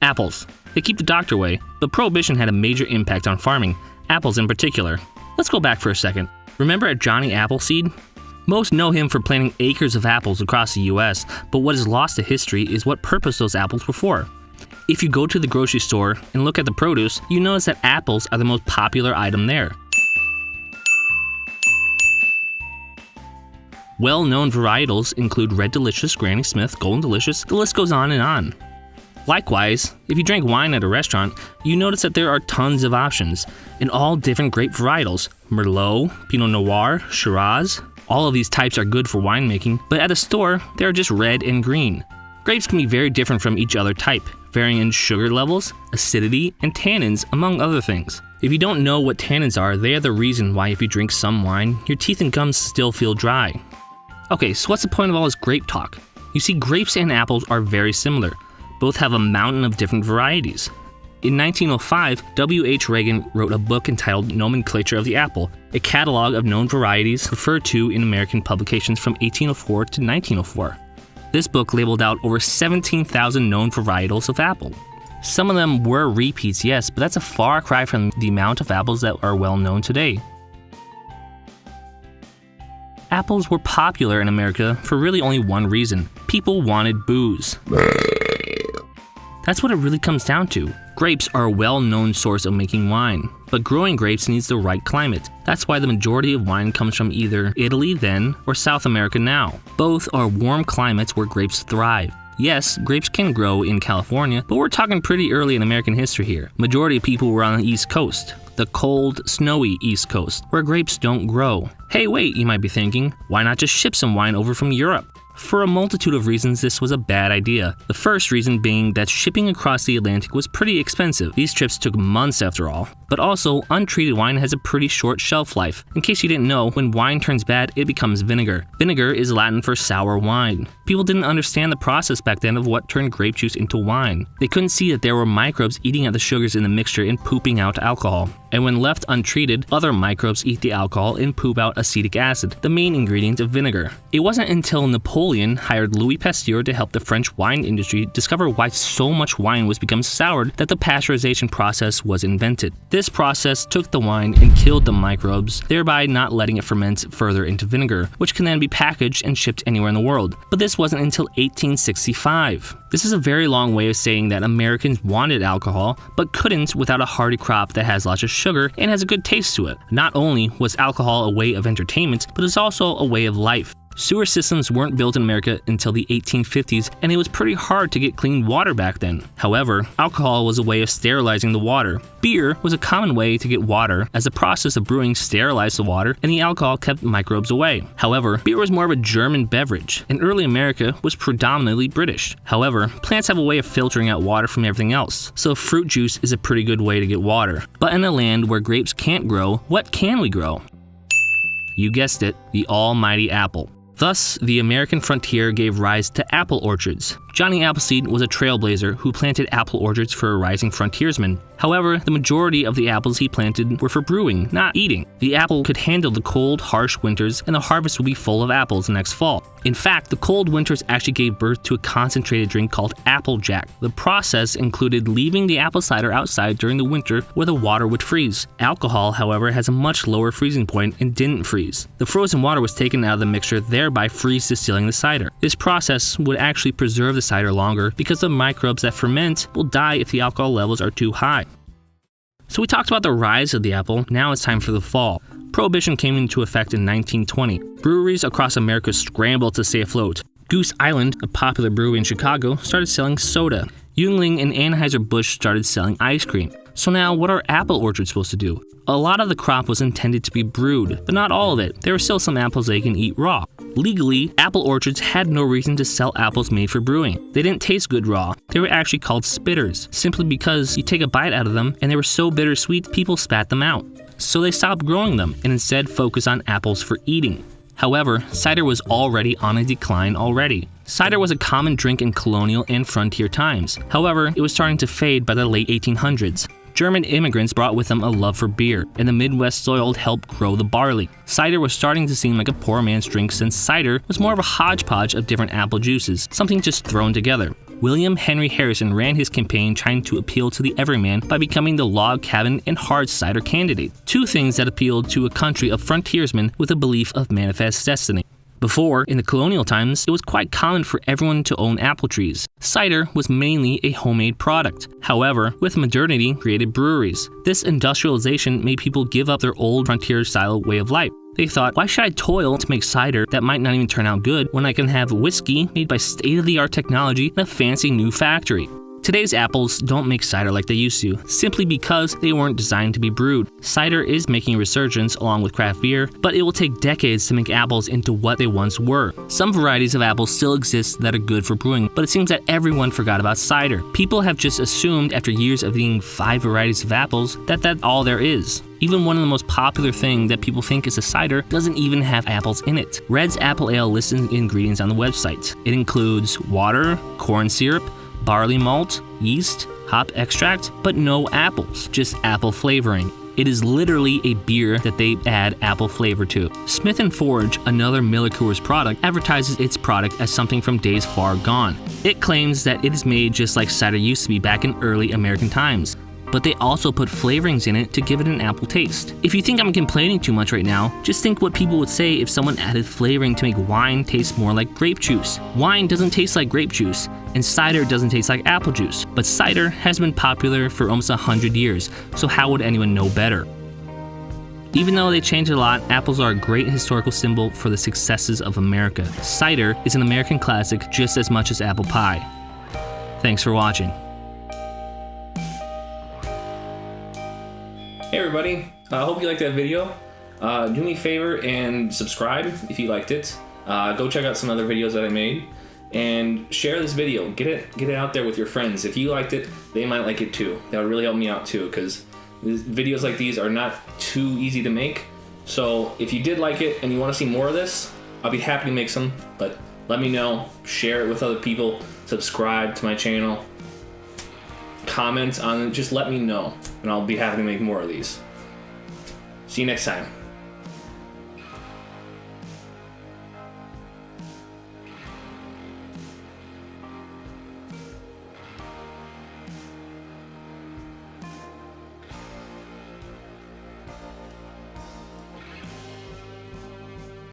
Apples. They keep the doctor away, but Prohibition had a major impact on farming, apples in particular. Let's go back for a second. Remember Johnny Appleseed? Most know him for planting acres of apples across the US, but what is lost to history is what purpose those apples were for. If you go to the grocery store and look at the produce, you notice that apples are the most popular item there. Well-known varietals include Red Delicious, Granny Smith, Golden Delicious, the list goes on and on. Likewise, if you drink wine at a restaurant, you notice that there are tons of options, in all different grape varietals: Merlot, Pinot Noir, Shiraz. All of these types are good for winemaking, but at a store, they are just red and green. Grapes can be very different from each other type, varying in sugar levels, acidity, and tannins, among other things. If you don't know what tannins are, they are the reason why if you drink some wine, your teeth and gums still feel dry. Okay, so what's the point of all this grape talk? You see, grapes and apples are very similar. Both have a mountain of different varieties. In 1905, W.H. Reagan wrote a book entitled Nomenclature of the Apple, a catalog of known varieties referred to in American publications from 1804 to 1904. This book labeled out over 17,000 known varietals of apple. Some of them were repeats, yes, but that's a far cry from the amount of apples that are well known today. Apples were popular in America for really only one reason: people wanted booze. That's what it really comes down to. Grapes are a well-known source of making wine, but growing grapes needs the right climate. That's why the majority of wine comes from either Italy then or South America now. Both are warm climates where grapes thrive. Yes, grapes can grow in California, but we're talking pretty early in American history here. Majority of people were on the East Coast, the cold, snowy East Coast, where grapes don't grow. Hey, wait, you might be thinking, why not just ship some wine over from Europe? For a multitude of reasons, this was a bad idea. The first reason being that shipping across the Atlantic was pretty expensive. These trips took months after all. But also, untreated wine has a pretty short shelf life. In case you didn't know, when wine turns bad, it becomes vinegar. Vinegar is Latin for sour wine. People didn't understand the process back then of what turned grape juice into wine. They couldn't see that there were microbes eating at the sugars in the mixture and pooping out alcohol. And when left untreated, other microbes eat the alcohol and poop out acetic acid, the main ingredient of vinegar. It wasn't until Napoleon hired Louis Pasteur to help the French wine industry discover why so much wine was become soured that the pasteurization process was invented. This process took the wine and killed the microbes, thereby not letting it ferment further into vinegar, which can then be packaged and shipped anywhere in the world. But this wasn't until 1865. This is a very long way of saying that Americans wanted alcohol, but couldn't without a hearty crop that has lots of sugar and has a good taste to it. Not only was alcohol a way of entertainment, but it's also a way of life. Sewer systems weren't built in America until the 1850s, and it was pretty hard to get clean water back then. However, alcohol was a way of sterilizing the water. Beer was a common way to get water, as the process of brewing sterilized the water and the alcohol kept microbes away. However, beer was more of a German beverage, and early America was predominantly British. However, plants have a way of filtering out water from everything else, so fruit juice is a pretty good way to get water. But in a land where grapes can't grow, what can we grow? You guessed it, the almighty apple. Thus, the American frontier gave rise to apple orchards. Johnny Appleseed was a trailblazer who planted apple orchards for a rising frontiersman. However, the majority of the apples he planted were for brewing, not eating. The apple could handle the cold, harsh winters, and the harvest would be full of apples the next fall. In fact, the cold winters actually gave birth to a concentrated drink called Applejack. The process included leaving the apple cider outside during the winter where the water would freeze. Alcohol, however, has a much lower freezing point and didn't freeze. The frozen water was taken out of the mixture, thereby freeze distilling the cider. This process would actually preserve the cider longer because the microbes that ferment will die if the alcohol levels are too high. So we talked about the rise of the apple, now it's time for the fall. Prohibition came into effect in 1920. Breweries across America scrambled to stay afloat. Goose Island, a popular brewery in Chicago, started selling soda. Yuengling and Anheuser-Busch started selling ice cream. So now, what are apple orchards supposed to do? A lot of the crop was intended to be brewed, but not all of it. There are still some apples they can eat raw. Legally, apple orchards had no reason to sell apples made for brewing. They didn't taste good raw. They were actually called spitters, simply because you take a bite out of them and they were so bittersweet people spat them out. So they stopped growing them and instead focused on apples for eating. However, cider was already on a decline already. Cider was a common drink in colonial and frontier times. However, it was starting to fade by the late 1800s. German immigrants brought with them a love for beer, and the Midwest soil helped grow the barley. Cider was starting to seem like a poor man's drink since cider was more of a hodgepodge of different apple juices, something just thrown together. William Henry Harrison ran his campaign trying to appeal to the everyman by becoming the log cabin and hard cider candidate, two things that appealed to a country of frontiersmen with a belief of manifest destiny. Before, in the colonial times, it was quite common for everyone to own apple trees. Cider was mainly a homemade product. However, with modernity created breweries. This industrialization made people give up their old frontier-style way of life. They thought, why should I toil to make cider that might not even turn out good when I can have whiskey made by state-of-the-art technology in a fancy new factory? Today's apples don't make cider like they used to, simply because they weren't designed to be brewed. Cider is making a resurgence along with craft beer, but it will take decades to make apples into what they once were. Some varieties of apples still exist that are good for brewing, but it seems that everyone forgot about cider. People have just assumed after years of eating 5 varieties of apples that that's all there is. Even one of the most popular things that people think is a cider doesn't even have apples in it. Red's Apple Ale lists the ingredients on the website. It includes water, corn syrup, barley malt, yeast, hop extract, but no apples, just apple flavoring. It is literally a beer that they add apple flavor to. Smith & Forge, another Miller Coors product, advertises its product as something from days far gone. It claims that it is made just like cider used to be back in early American times, but they also put flavorings in it to give it an apple taste. If you think I'm complaining too much right now, just think what people would say if someone added flavoring to make wine taste more like grape juice. Wine doesn't taste like grape juice, and cider doesn't taste like apple juice, but cider has been popular for almost 100 years, so how would anyone know better? Even though they changed a lot, apples are a great historical symbol for the successes of America. Cider is an American classic just as much as apple pie. Thanks for watching. Hey everybody, I hope you liked that video. Do me a favor and subscribe if you liked it. Go check out some other videos that I made and share this video. Get it out there with your friends. If you liked it, they might like it too. That would really help me out too, because videos like these are not too easy to make. So if you did like it and you want to see more of this, I'll be happy to make some, but let me know, share it with other people, subscribe to my channel, comment on it, just let me know, and I'll be happy to make more of these. See you next time.